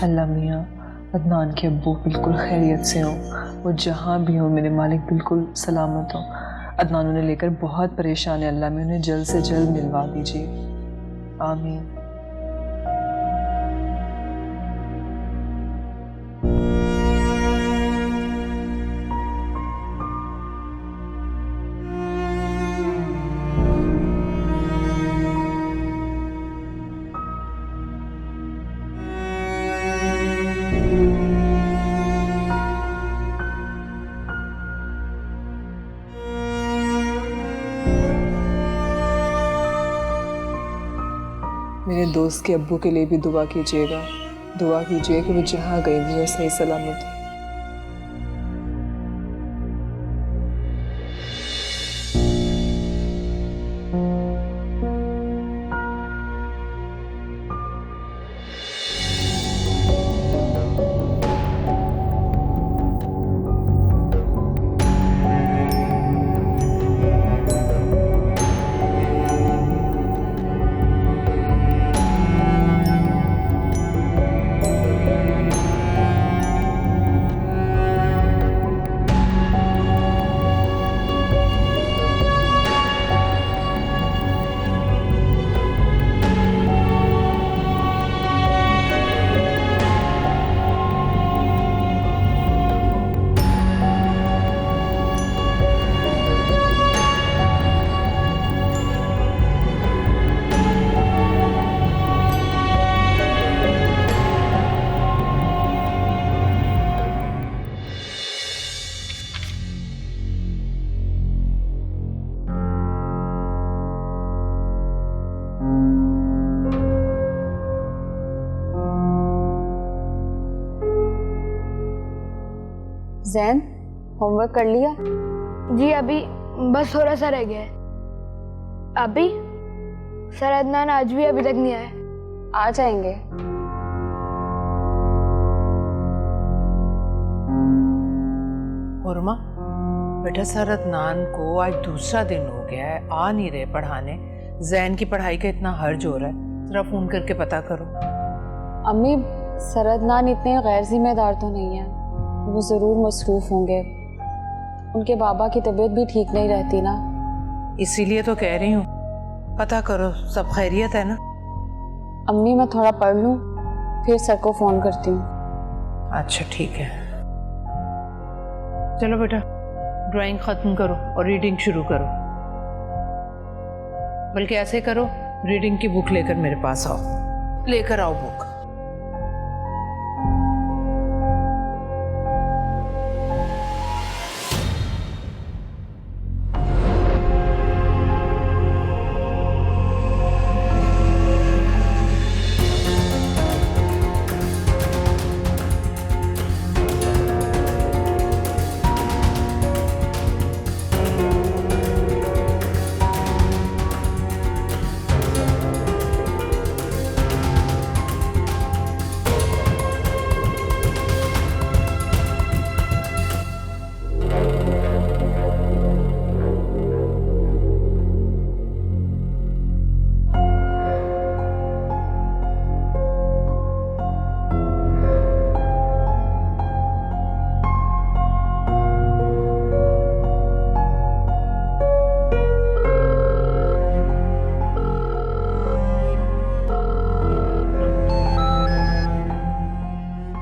अल्लाह मियाँ अदनान के अब्बू बिल्कुल खैरियत से हों, वो जहाँ भी हों मेरे मालिक बिल्कुल सलामत हों। अदनान उन्हें लेकर बहुत परेशान है, अल्लाह में उन्हें जल्द से जल्द मिलवा दीजिए, आमीन। मेरे दोस्त के अब्बू के लिए भी दुआ कीजिएगा, दुआ कीजिए कि वो जहाँ गए वो सही सलामत हो। ज़ैन, होमवर्क कर लिया? जी अभी बस थोड़ा सा रह गया है। अभी सर अदनान आज भी अभी तक नहीं आए। आ जाएंगे। उर्मा, बेटा सर अदनान को आज दूसरा दिन हो गया है, आ नहीं रहे पढ़ाने। जैन की पढ़ाई का इतना हर्ज हो रहा है, जरा फोन करके पता करो। अम्मी, सर अदनान इतने गैर जिम्मेदार तो नहीं है, वो ज़रूर मसरूफ़ होंगे। उनके बाबा की तबीयत भी ठीक नहीं रहती ना। इसीलिए तो कह रही हूँ, पता करो सब खैरियत है ना। अम्मी मैं थोड़ा पढ़ लूँ, फिर सर को फ़ोन करती हूँ। अच्छा ठीक है, चलो बेटा ड्राइंग ख़त्म करो और रीडिंग शुरू करो। बल्कि ऐसे करो, रीडिंग की बुक लेकर मेरे पास आओ, लेकर आओ बुक।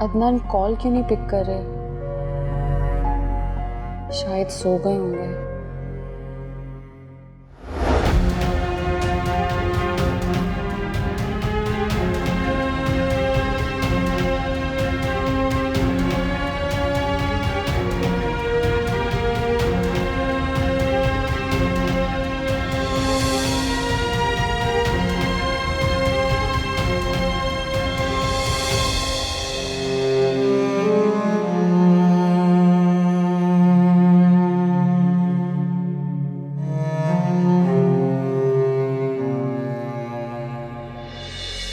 अदनान कॉल क्यों नहीं पिक कर रहे? शायद सो गए होंगे।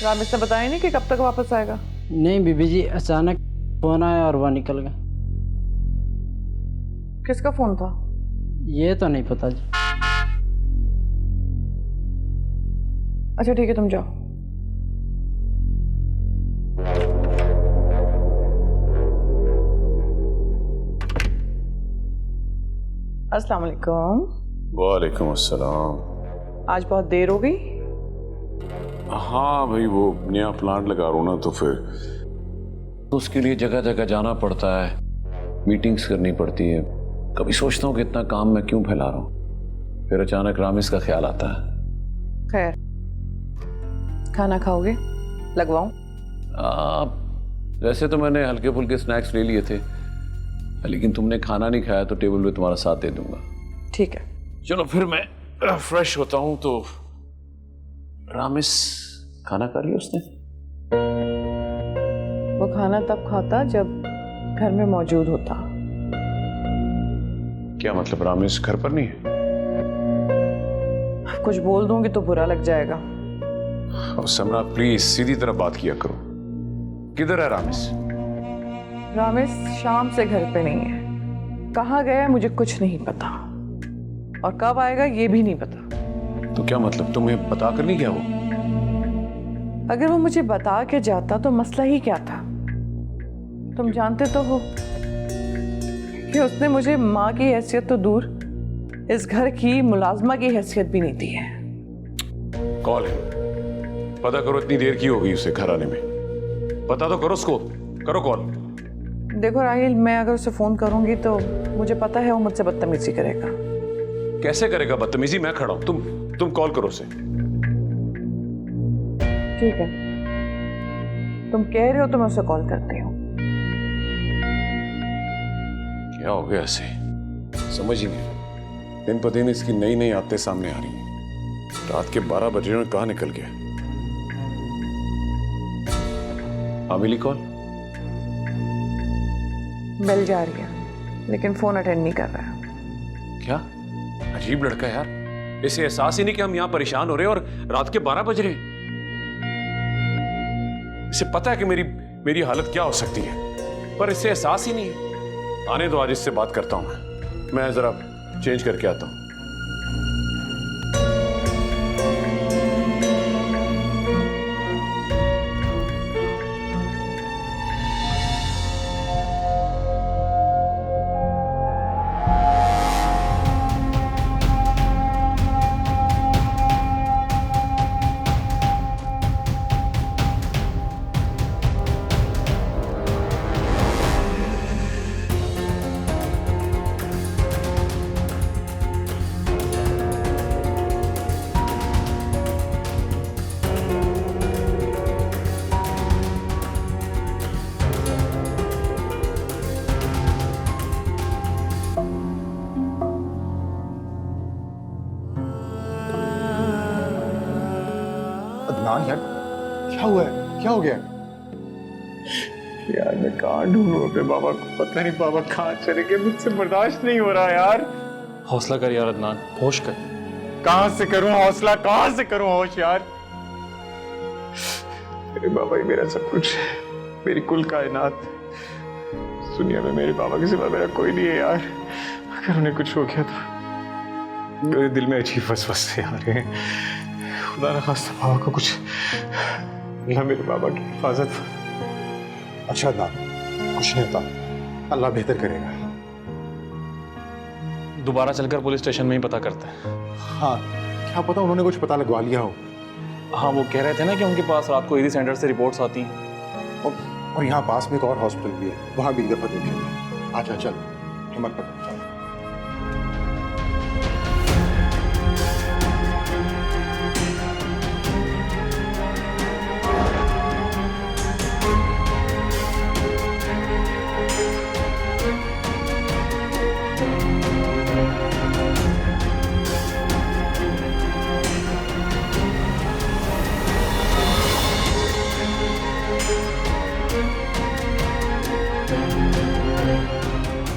रामिस ने बताया नहीं कि कब तक वापस आएगा? नहीं बीबी जी, अचानक फोन आया और वह निकल गया। किसका फोन था? ये तो नहीं पता जी। अच्छा ठीक है, तुम जाओ। अस्सलाम वालेकुम। वालेकुम अस्सलाम। आज बहुत देर हो गई। हाँ भाई, वो नया प्लांट लगा रहा हूँ ना, तो फिर तो उसके लिए जगह जगह जाना पड़ता है, मीटिंग्स करनी पड़ती है। कभी सोचता हूँ कि इतना काम मैं क्यों फैला रहा हूँ, फिर अचानक रामिस का ख्याल आता है। खैर, खाना खाओगे? लगवाऊं? वैसे तो मैंने हल्के फुल्के स्नैक्स ले लिए थे, लेकिन तुमने खाना नहीं खाया तो टेबल पे तुम्हारा साथ दे दूंगा। ठीक है। चलो फिर मैं फ्रेश होता हूँ। तो रामिस खाना खा लिया उसने? वो खाना तब खाता जब घर में मौजूद होता। क्या मतलब, रामिस घर पर नहीं है? कुछ बोल दूंगी तो बुरा लग जाएगा। अब समरा प्लीज सीधी तरह बात किया करो। किधर है रामिस? रामेश शाम से घर पे नहीं है। कहाँ गया है मुझे कुछ नहीं पता, और कब आएगा ये भी नहीं पता। तो क्या मतलब, तुम्हें बता कर नहीं गया वो? अगर वो मुझे बता के जाता तो मसला ही क्या था। तुम जानते तो हो कि उसने मुझे माँ की हैसियत तो दूर, इस घर की मुलाजमा की हैसियत भी नहीं दी है। कॉल है, पता करो इतनी देर की हो गई उसे घर आने में। पता तो करो उसको, करो कॉल। देखो राहिल, मैं अगर उसे फोन करूंगी तो मुझे पता है वो मुझसे बदतमीजी करेगा। कैसे करेगा बदतमीजी? मैं खड़ा हूं, तुम कॉल करो उसे। ठीक है, तुम कह रहे हो तो मैं उसे कॉल करती हूँ। क्या हो गया ऐसे, समझ ही नहीं। दिन पर दिन इसकी नई नई आदतें सामने आ रही हैं। रात के 12 बजे में कहाँ निकल गया? हाँ मिली कॉल? बेल जा रही है लेकिन फोन अटेंड नहीं कर रहा है। क्या अजीब लड़का है यार, इसे एहसास ही नहीं कि हम यहाँ परेशान हो रहे हैं और रात के 12 बज रहे हैं। इसे पता है कि मेरी हालत क्या हो सकती है, पर इसे एहसास ही नहीं है। आने दो, आज इससे बात करता हूं। मैं जरा चेंज करके आता हूं। अदनान यार, क्या हुआ है? क्या हो गया? यार मैं कहाँ ढूंढूं अपने बाबा को, पता नहीं बाबा कहाँ चले गए। मुझसे बर्दाश्त नहीं हो रहा यार। हौसला कर यार अदनान, होश कर। कहाँ से करूं हौसला, कहाँ से करूं होश यार। मेरे बाबा ही मेरा सब कुछ है, मेरी कुल कायनात। दुनिया में मेरे बाबा के सिवा मेरा कोई नहीं है यार। अगर उन्हें कुछ हो गया तो मेरे दिल में अजीब वसवसे आ रहे हैं। खुदा न खास्ता बाबा को कुछ, अल्लाह मेरे बाबा की हिफाजत। अच्छा अदनान, कुछ नहीं होता, अल्लाह बेहतर करेगा। दोबारा चलकर पुलिस स्टेशन में ही पता करते हैं। हाँ, क्या पता उन्होंने कुछ पता लगवा लिया हो। हाँ, वो कह रहे थे ना कि उनके पास रात को ईदी सेंटर से रिपोर्ट्स आती हैं। और यहाँ पास में एक और हॉस्पिटल भी है, वहाँ भी एक दफा देखेंगे। अच्छा चल, हिम्मत पकड़, चल।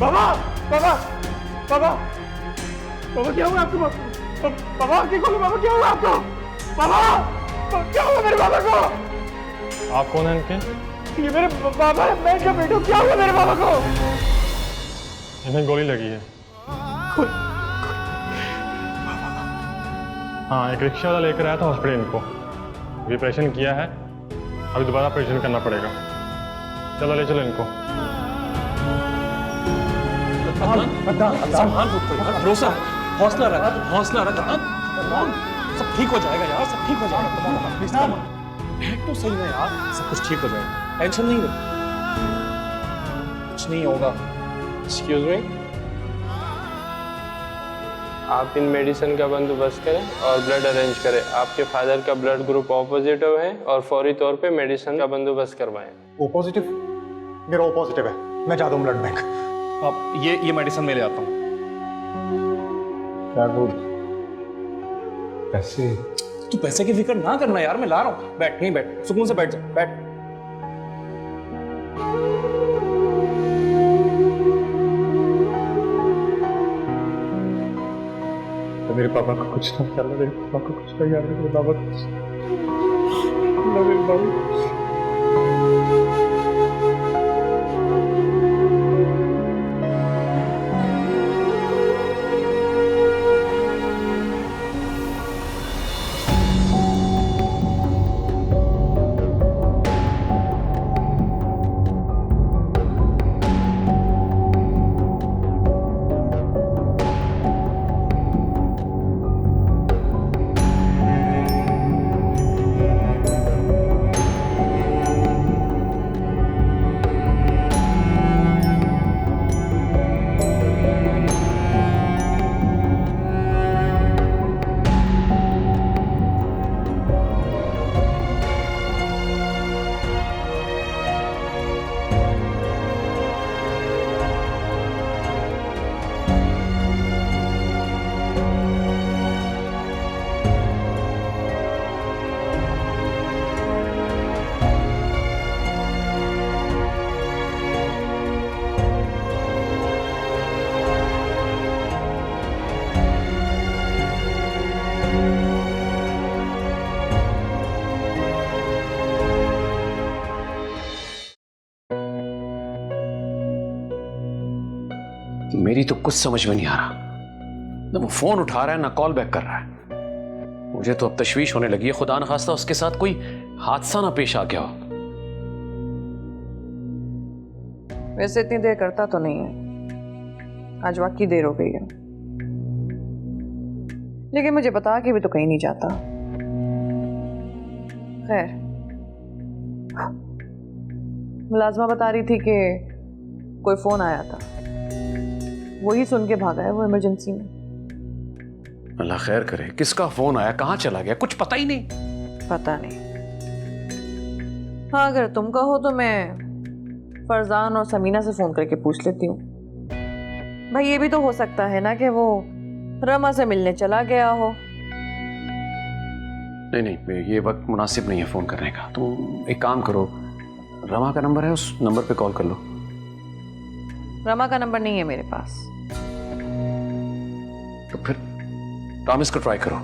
बाबा बाबा बाबा बाबा क्या हुआ आपको? बाबा आंखें खोलो, बाबा क्या हुआ आपको? बाबा क्या हुआ मेरे बाबा को? आप कौन हैं इनके? ये मेरे बाबा है, मैं क्या बेटू, क्या हुआ मेरे बाबा को? इन्हें गोली लगी है। हाँ, एक रिक्शा वाला लेकर आया था हॉस्पिटल इनको। अभी ऑपरेशन किया है, अभी दोबारा ऑपरेशन करना पड़ेगा। चलो ले चलो इनको। संभाल खुद को यार, भरोसा, हौसला रख, हौसला रख। सब ठीक हो जाएगा यार, सब ठीक हो जाएगा। है तो सही है यार, सब कुछ ठीक हो जाएगा, टेंशन नहीं ले, कुछ नहीं होगा। एक्सक्यूज मी, आप इन मेडिसिन का बंदोबस्त करें और ब्लड अरेंज करें। आपके फादर का ब्लड ग्रुप ओ पॉजिटिव है और फौरी तौर पे मेडिसिन का बंदोबस्त करवाएं। O positive? मेरा ओ पॉजिटिव है, मैं जाता हूँ ब्लड बैंक। आप ये मेडिसिन मैं ले आता हूँ। क्या बोल? पैसे? तू पैसे की फिक्र ना करना यार, मैं ला रहा हूँ। बैठ, नहीं बैठ, सुकून से बैठ जा, बैठ। तो मेरे पापा को कुछ ना यार, मेरे पापा को कुछ ना यार, मेरे पापा को कुछ ना, मेरे पापा। मेरी तो कुछ समझ में नहीं आ रहा, ना वो फोन उठा रहा है ना कॉल बैक कर रहा है। मुझे तो अब तशवीश होने लगी है, खुदा न खास्ता उसके साथ कोई हादसा ना पेश आ गया हो। वैसे इतनी देर करता तो नहीं है, आज वाकई देर हो गई है, लेकिन मुझे बता के भी तो कहीं नहीं जाता। खैर, मुलाजमा बता रही थी कि कोई फोन आया था, वही सुन के भागा है वो इमरजेंसी में। अल्लाह खैर करे, किसका फोन आया, कहाँ चला गया, कुछ पता ही नहीं। पता नहीं। हाँ, अगर तुम कहो तो मैं फरजान और समीना से फोन करके पूछ लेती हूँ। भाई ये भी तो हो सकता है ना कि वो रमा से मिलने चला गया हो। नहीं नहीं, ये वक्त मुनासिब नहीं है फोन करने का। तुम एक काम करो, रमा का नंबर है, उस नंबर पे कॉल कर लो। रमा का नंबर नहीं है मेरे पास। तो फिर रामिस को ट्राई करो।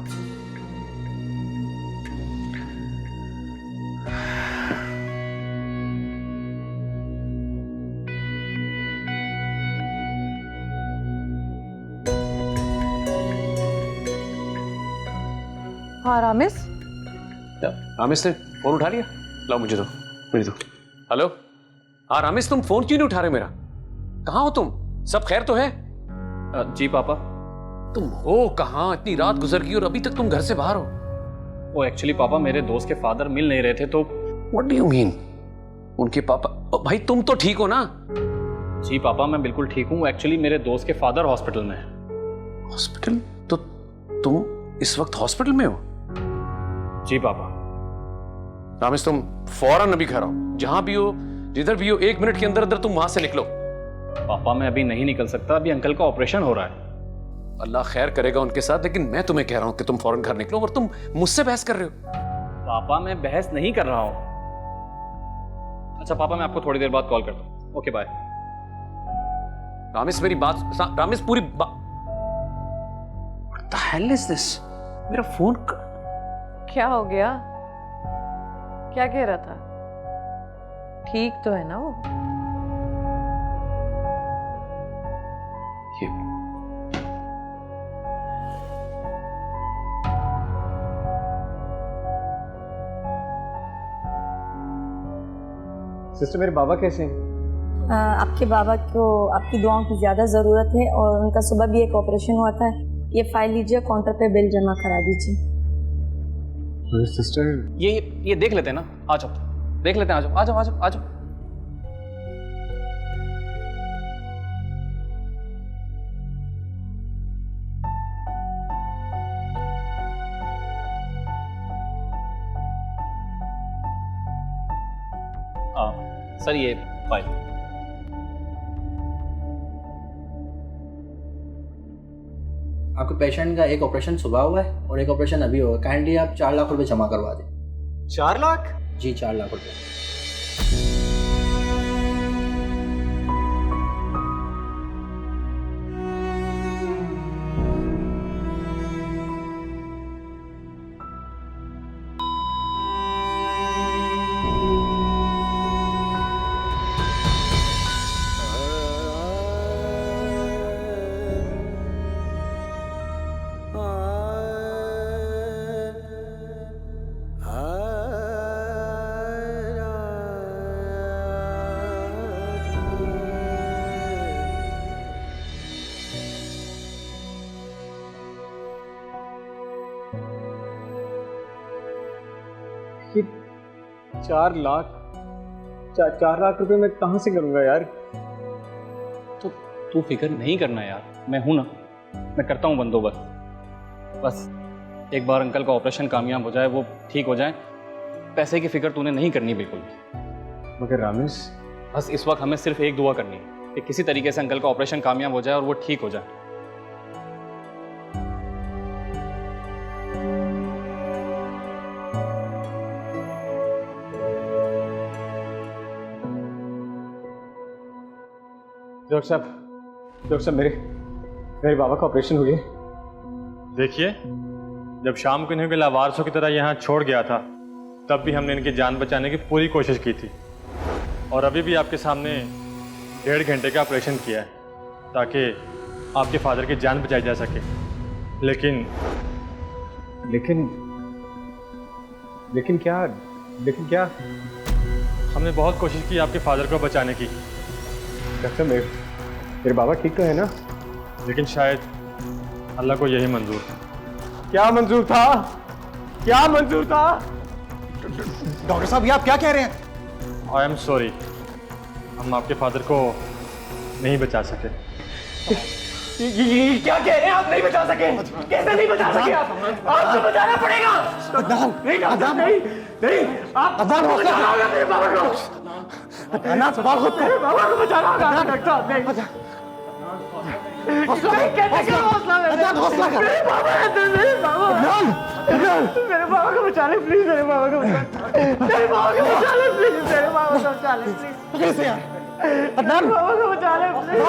हाँ रामिस। रामिस ने फोन उठा लिया? लाओ मुझे दो, मुझे दो। हेलो, हाँ रामिस, तुम फोन क्यों नहीं उठा रहे मेरा? कहाँ हो तुम? सब खैर तो है? जी पापा। तुम हो कहाँ? इतनी रात गुजर गई और अभी तक तुम घर से बाहर हो। वो एक्चुअली पापा मेरे दोस्त के फादर मिल नहीं रहे थे तो। What do you mean? उनके पापा? भाई तुम तो ठीक हो ना? जी पापा, मैं बिल्कुल ठीक हूँ। एक्चुअली मेरे दोस्त के फादर हॉस्पिटल में है। हॉस्पिटल? तो तुम इस वक्त हॉस्पिटल में हो? जी पापा। रामिस, तुम फौरन अभी घर आओ, जहां भी हो, जिधर भी हो, 1 मिनट के अंदर अंदर तुम वहां से निकलो। पापा मैं अभी नहीं निकल सकता, अभी अंकल का ऑपरेशन हो रहा है। अल्लाह खैर करेगा उनके साथ, लेकिन मैं तुम्हें कह रहा हूं कि तुम फौरन घर निकलो, और तुम मुझसे बहस कर रहे हो। पापा मैं बहस नहीं कर रहा हूं। अच्छा पापा, मैं आपको थोड़ी देर बाद कॉल करता हूं। Okay bye. रामिस मेरी बात, रामिस पूरी बात। What the hell is this? मेरा फोन क्या हो गया? क्या कह रहा था? ठीक तो है ना वो? ये सिस्टर, मेरे बाबा कैसे हैं? आपके बाबा को आपकी दुआओं की ज़्यादा ज़रूरत है और उनका सुबह भी एक ऑपरेशन हुआ था। ये फाइल लीजिए, काउंटर पे बिल जमा करा दीजिए। सिस्टर ये देख लेते हैं ना, आ जाओ देख लेते हैं, आ जाओ आ जाओ आ जाओ आ जाओ। सर ये फाइल। आपके पेशेंट का एक ऑपरेशन सुबह हुआ है और एक ऑपरेशन अभी होगा। काइंडली आप 4 लाख रुपए जमा करवा दें। 4 लाख? जी 4 लाख रुपए। कि 4 लाख 4 लाख रुपए मैं कहाँ से करूँगा यार? तो तू फिक्र नहीं करना यार, मैं हूं ना, मैं करता हूं बंदोबस्त। बस एक बार अंकल का ऑपरेशन कामयाब हो जाए, वो ठीक हो जाए, पैसे की फिक्र तूने नहीं करनी बिल्कुल भी। मगर रामेश, बस इस वक्त हमें सिर्फ एक दुआ करनी है कि किसी तरीके से अंकल का ऑपरेशन कामयाब हो जाए और वो ठीक हो जाए। डॉक्टर साहब मेरे बाबा का ऑपरेशन हुई है। देखिए, जब शाम को इन्हें लावारसों की तरह यहाँ छोड़ गया था, तब भी हमने इनकी जान बचाने की पूरी कोशिश की थी और अभी भी आपके सामने 1.5 घंटे का ऑपरेशन किया है ताकि आपके फादर की जान बचाई जा सके। लेकिन क्या हमने बहुत कोशिश की आपके फादर को बचाने की। डॉक्टर मेरे बाबा ठीक तो है ना? लेकिन शायद अल्लाह को यही मंजूर था। क्या मंजूर था? डॉक्टर साहब ये आप क्या कह रहे हैं? आई एम सॉरी, हम आपके फादर को नहीं बचा सके। ये क्या कह रहे हैं? आप नहीं बचा सके? कैसे नहीं बचा सके आप? आपको बचाना पड़ेगा। नहीं डॉक्टर, नहीं आप बचाना होगा मेरे बाबा को। मेरे बाबा को बचाना होगा डॉक्टर। मेरे बाबा को बचा ले प्लीज, मेरे बाबा को बचा ले, मेरे बाबा को बचा ले प्लीज, मेरे बाबा को बचा ले प्लीज। कैसे यार? मेरे बाबा को बचा ले प्लीज।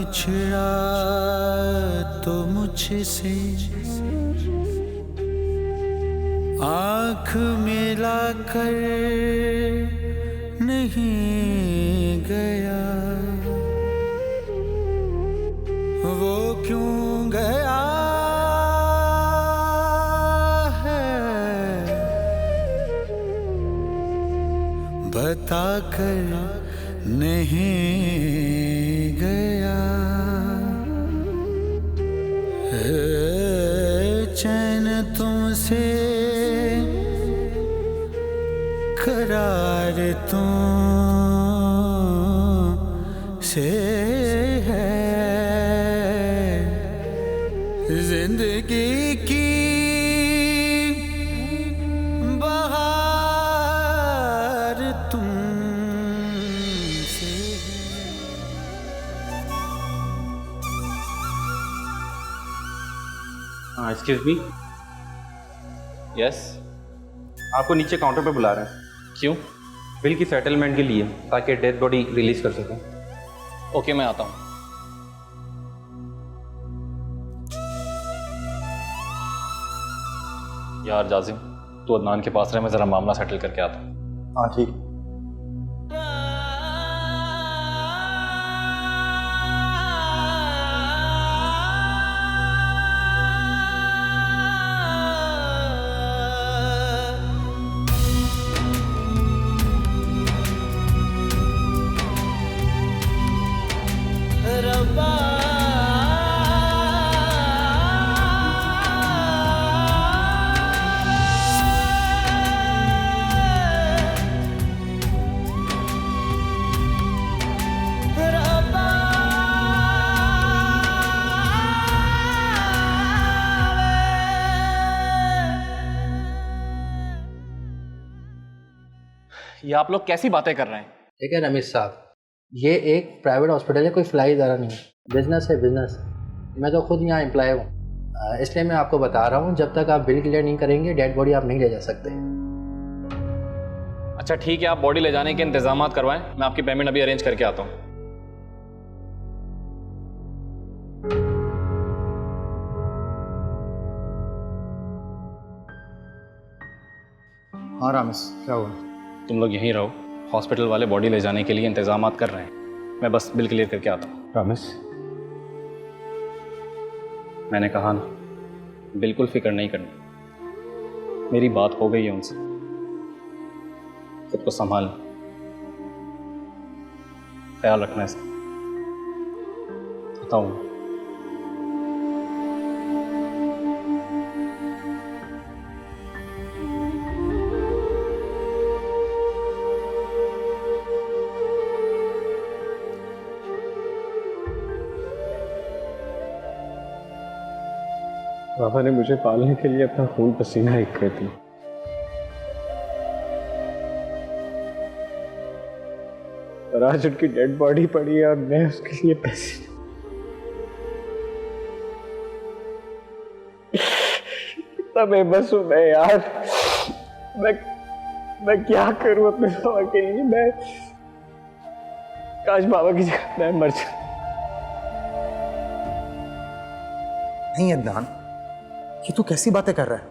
बिछड़ा तो मुझसे आँख मिला कर नहीं गया, वो क्यों गया है बता कर नहीं गया। चैन तुमसे करार तुमसे है, जिंदगी की बहार तुमसे है। हाँ, एक्सक्यूज मी। यस, आपको नीचे काउंटर पे बुला रहे हैं। क्यों? बिल की सेटलमेंट के लिए, ताकि डेड बॉडी रिलीज कर सकें। ओके, मैं आता हूँ। यार जाजिम, तू अदनान के पास रहे, मैं ज़रा मामला सेटल करके आता हूँ। हाँ ठीक। ये आप लोग कैसी बातें कर रहे हैं? ठीक है रमेश साहब, ये एक प्राइवेट हॉस्पिटल है, कोई फ्लाई इदारा नहीं है। बिजनेस है बिजनेस। मैं तो खुद यहाँ एम्प्लॉय हूँ, इसलिए मैं आपको बता रहा हूँ, जब तक आप बिल क्लियर नहीं करेंगे डेड बॉडी आप नहीं ले जा सकते। अच्छा ठीक है, आप बॉडी ले जाने के इंतजाम करवाएं, मैं आपकी पेमेंट अभी अरेंज करके आता हूँ। हाँ रामेश, क्या हुआ? तुम लोग यहीं रहो, हॉस्पिटल वाले बॉडी ले जाने के लिए इंतजाम कर रहे हैं, मैं बस बिल क्लियर करके आता हूँ। रामेश, मैंने कहा ना, बिल्कुल फिक्र नहीं करनी, मेरी बात हो गई है उनसे। खुद को संभालना, ख्याल रखना इसका। बताऊँ बाबा ने मुझे पालने के लिए अपना खून पसीना एक कर दिया। और आज उनकी डेड बॉडी पड़ी है और मैं उसके लिए पैसे कितना बेबस हूं मैं यार। मैं क्या करूं अपने बाबा के लिए। मैं काश बाबा की जगह मैं मर जाऊं। नहीं अदनान, ये तू कैसी बातें कर रहा है?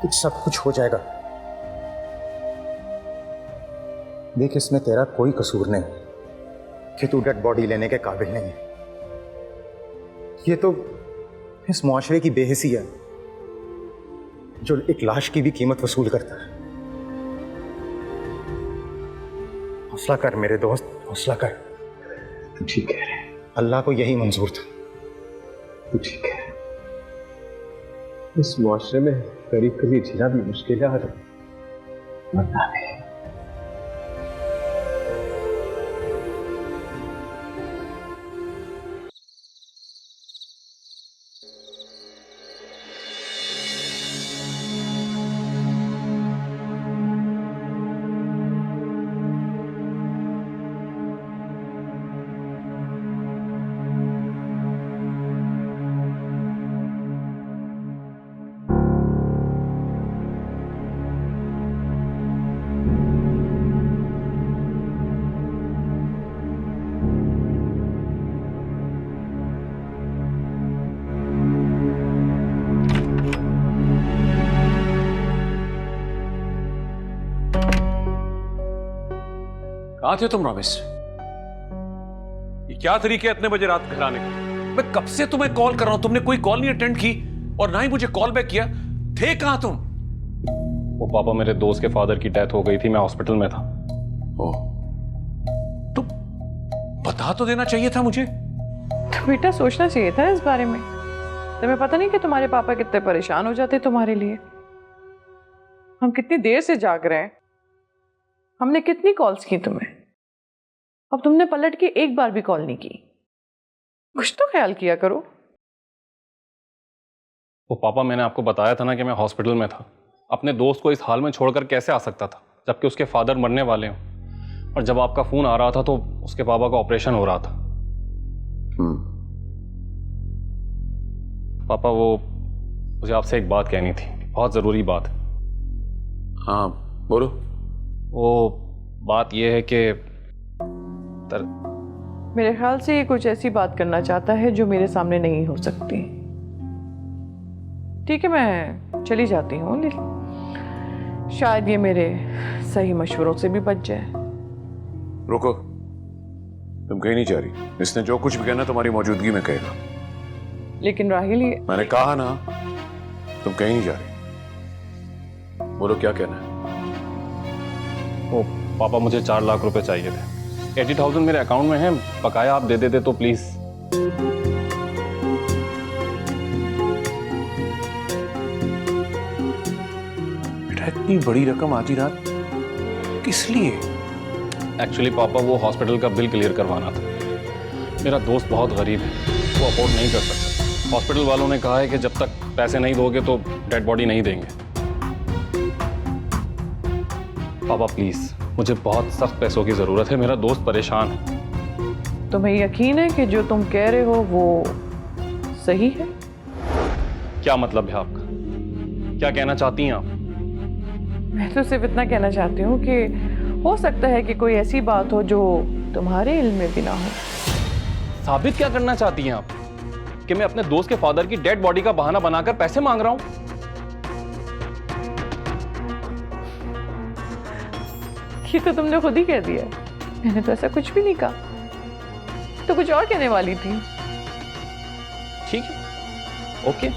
कुछ सब कुछ हो जाएगा। देख, इसमें तेरा कोई कसूर नहीं कि तू डेड बॉडी लेने के काबिल नहीं है। ये तो इस मुआशरे की बेहिसी है जो एक लाश की भी कीमत वसूल करता है। हौसला कर मेरे दोस्त, हौसला कर। तू ठीक कह रहे हैं, अल्लाह को यही मंजूर था। तू ठीक है। इस मुआशरे में गरीब के लिए जीना भी मुश्किल है। मरना नहीं। कहां थे तुम रमेश? ये क्या तरीके है इतने बजे रात घर आने का? मैं कब से तुम्हें कॉल कर रहा हूं, तुमने कोई कॉल नहीं अटेंड की और ना ही मुझे कॉल बैक किया। थे कहां तुम? वो पापा, मेरे दोस्त के फादर की डेथ हो गई थी, मैं हॉस्पिटल में था। ओ, तो बता तो देना चाहिए था मुझे। तो बेटा सोचना चाहिए था इस बारे में। तुम्हें पता नहीं कि तुम्हारे पापा कितने परेशान हो जाते तुम्हारे लिए। हम कितनी देर से जाग रहे हैं, हमने कितनी कॉल्स की तुम्हें, अब तुमने पलट के एक बार भी कॉल नहीं की। कुछ तो ख्याल किया करो। वो पापा, मैंने आपको बताया था ना कि मैं हॉस्पिटल में था। अपने दोस्त को इस हाल में छोड़कर कैसे आ सकता था, जबकि उसके फादर मरने वाले हों। और जब आपका फोन आ रहा था तो उसके पापा का ऑपरेशन हो रहा था। पापा, वो मुझे आपसे एक बात कहनी थी, बहुत ज़रूरी बात। हाँ बोलो। वो बात यह है कि मेरे ख्याल से ये कुछ ऐसी बात करना चाहता है जो मेरे सामने नहीं हो सकती। ठीक है, मैं चली जाती हूँ, लेकिन शायद ये मेरे सही मशवरों से भी बच जाए। रुको, तुम कहीं नहीं जा रही। इसने जो कुछ भी कहना तुम्हारी मौजूदगी में कहेगा। लेकिन राहिल, ये मैंने कहा ना, तुम कहीं नहीं जा रही। बोलो क्या कहना है। वो पापा, मुझे 4 लाख रुपए चाहिए थे। 80,000 मेरे अकाउंट में है, बकाया आप दे देते तो प्लीज। बेटा, इतनी बड़ी रकम आधी रात किस लिए? एक्चुअली पापा, वो हॉस्पिटल का बिल क्लियर करवाना था। मेरा दोस्त बहुत गरीब है, वो अफोर्ड नहीं कर सकता। हॉस्पिटल वालों ने कहा है कि जब तक पैसे नहीं दोगे तो डेड बॉडी नहीं देंगे। पापा प्लीज, मुझे बहुत सख्त पैसों की जरूरत है, मेरा दोस्त परेशान है। तुम्हें यकीन है कि जो तुम कह रहे हो वो सही है? क्या मतलब है आपका? क्या कहना चाहती हैं आप? मैं तो सिर्फ इतना कहना चाहती हूँ कि हो सकता है कि कोई ऐसी बात हो जो तुम्हारे इल्म में भी ना हो। साबित क्या करना चाहती हैं आप? कि मैं अपने दोस्त के फादर की डेड बॉडी का बहाना बनाकर पैसे मांग रहा हूं? ये तो तुमने खुद ही कह दिया, मैंने तो ऐसा कुछ भी नहीं कहा। तो कुछ और कहने वाली थी। ठीक है, ओके।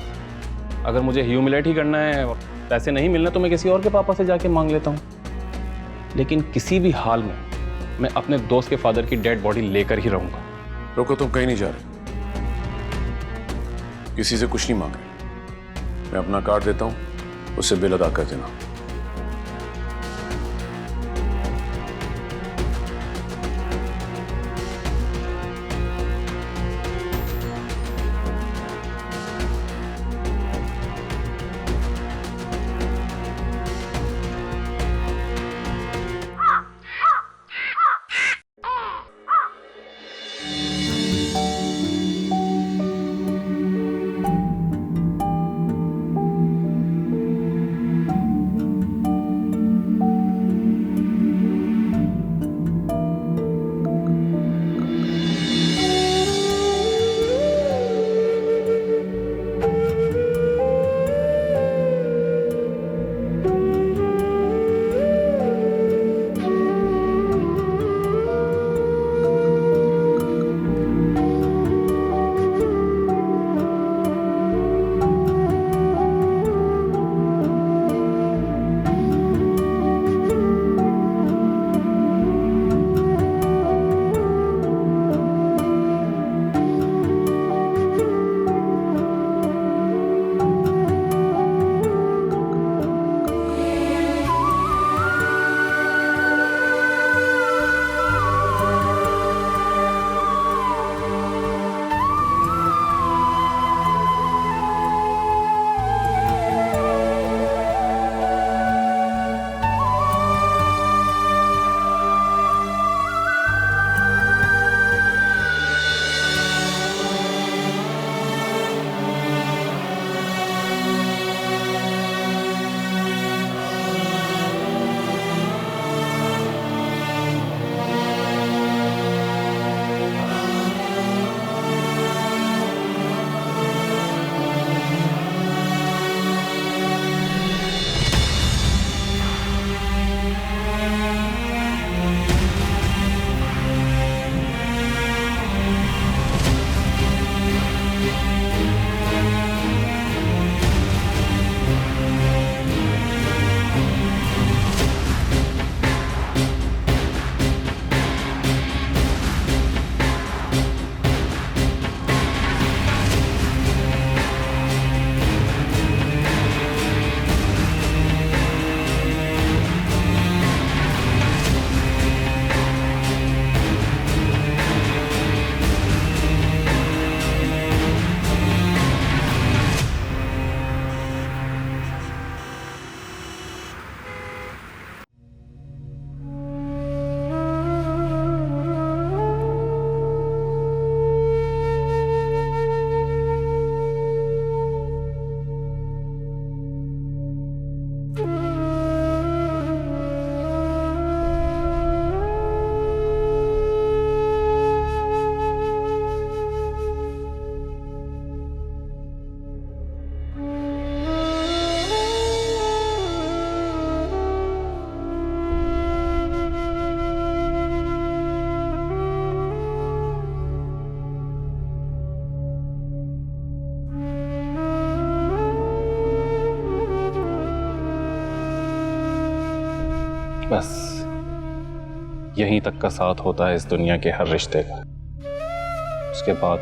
अगर मुझे ह्यूमिलेट ही करना है और पैसे नहीं मिलना तो मैं किसी और के पापा से जाके मांग लेता हूँ। लेकिन किसी भी हाल में मैं अपने दोस्त के फादर की डेड बॉडी लेकर ही रहूंगा। रुको, तुम कहीं नहीं जा रहे। किसी से कुछ नहीं मांग रहे। मैं अपना कार्ड देता हूं, उससे बिल अदा कर देना। बस यहीं तक का साथ होता है इस दुनिया के हर रिश्ते का। उसके बाद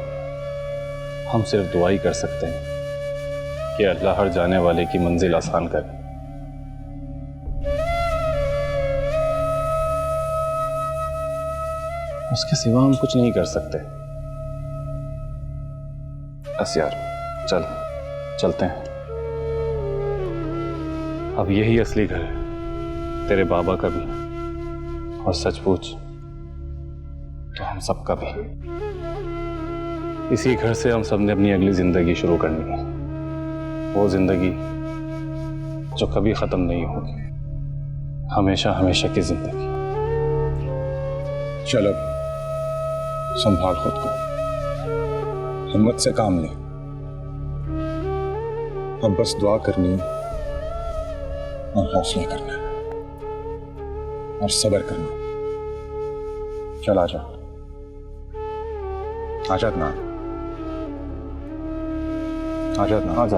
हम सिर्फ दुआ ही कर सकते हैं कि अल्लाह हर जाने वाले की मंजिल आसान करे। उसके सिवा हम कुछ नहीं कर सकते। बस यार चलते हैं। अब यही असली घर है, तेरे बाबा का भी और सच पूछ तो हम सबका भी। इसी घर से हम सब ने अपनी अगली जिंदगी शुरू करनी है, वो जिंदगी जो कभी खत्म नहीं होगी, हमेशा हमेशा की जिंदगी। चल अब संभाल खुद को, हिम्मत से काम ले। अब बस दुआ करनी है और हौसला करना है और सब्र करना। चल आजा ना, आजा।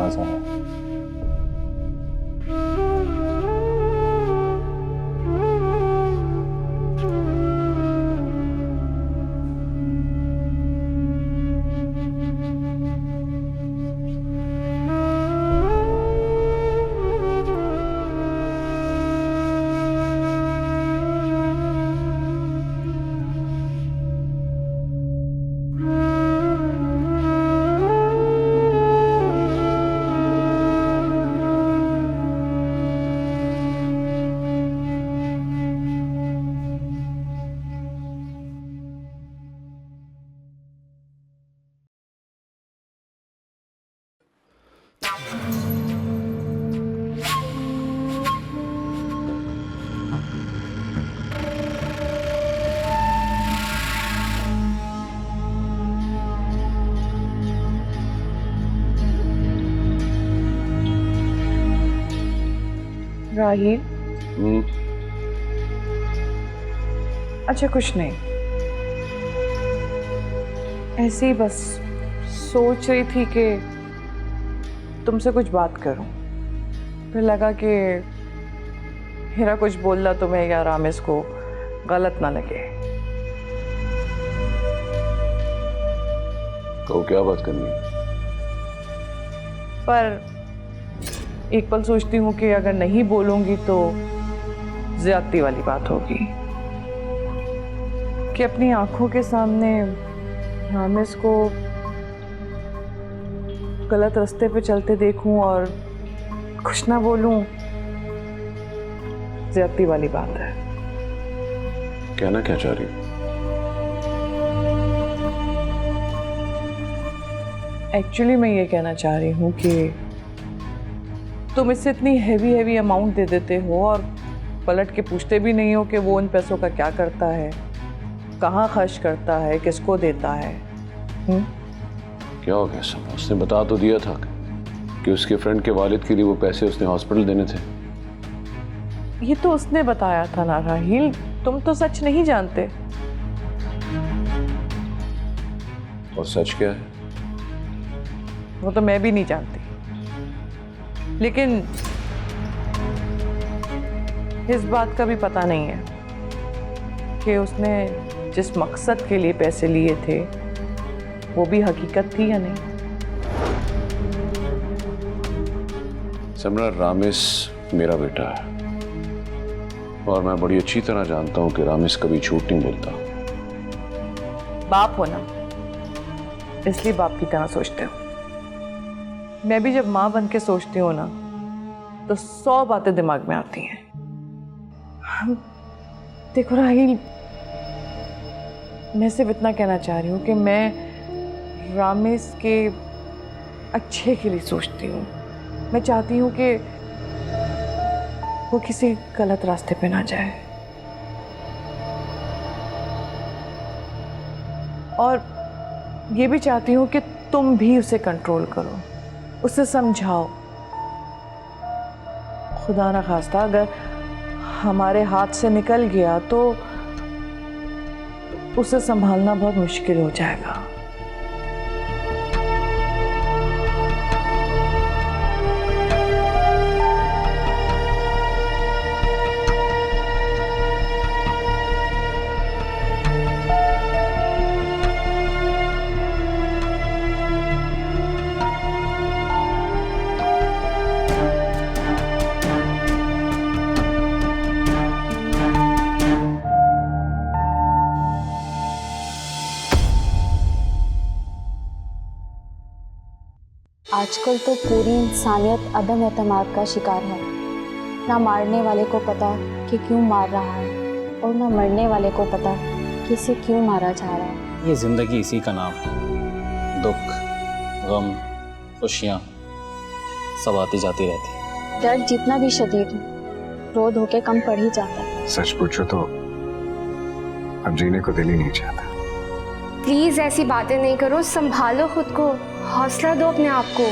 राहील, अच्छा कुछ नहीं, ऐसे ही बस सोच रही थी कि तुमसे कुछ बात करूं। फिर लगा कि मेरा कुछ बोलना तुम्हें या रामेश को गलत ना लगे। तो क्या बात करनी है? पर एक पल सोचती हूँ कि अगर नहीं बोलूंगी तो ज्यादती वाली बात होगी कि अपनी आंखों के सामने रामेश को गलत रास्ते पे चलते देखूं और कुछ ना बोलूं, ज्यादती वाली बात है। कहना क्या चाह रही हो? एक्चुअली मैं ये कहना चाह रही हूँ कि तुम इससे इतनी हैवी अमाउंट दे देते हो और पलट के पूछते भी नहीं हो कि वो उन पैसों का क्या करता है, कहाँ खर्च करता है, किसको देता है। क्या हो गया सब? उसने बता तो दिया था कि उसके फ्रेंड के वालिद के लिए वो पैसे उसने हॉस्पिटल देने थे। ये तो उसने बताया था ना राहील, तुम तो सच नहीं जानते। और सच क्या है? वो तो मैं भी नहीं जानती, लेकिन इस बात का भी पता नहीं है कि उसने जिस मकसद के लिए पैसे लिए थे वो भी हकीकत थी या नहीं। समरा, रामेश मेरा बेटा है और मैं बड़ी अच्छी तरह जानता हूं कि रामेश कभी झूठ नहीं बोलता। बाप हो ना, इसलिए बाप की तरह सोचते हो। मैं भी जब माँ बन के सोचती हूँ ना तो 100 बातें दिमाग में आती हैं। देखो राहील, मैं सिर्फ इतना कहना चाह रही हूँ कि मैं रामेश के अच्छे के लिए सोचती हूँ। मैं चाहती हूँ कि वो किसी गलत रास्ते पे ना जाए और ये भी चाहती हूँ कि तुम भी उसे कंट्रोल करो, उसे समझाओ। खुदा ना खास्ता अगर हमारे हाथ से निकल गया तो उसे संभालना बहुत मुश्किल हो जाएगा। आजकल तो पूरी इंसानियत अदम एतमाद का शिकार है। ना मारने वाले को पता कि क्यों मार रहा है और ना मरने वाले को पता कि इसे क्यों मारा जा रहा है। ये ज़िंदगी इसी का नाम है। दुख, गम, खुशियाँ सब आती जाती रहती है। दर्द जितना भी शदीद हो, क्रोध होके कम पड़ ही जाता है। सच पूछो तो अब जीने को दिल ही नहीं चाहता। प्लीज ऐसी बातें नहीं करो, संभालो खुद को, हौसला दो अपने आप को।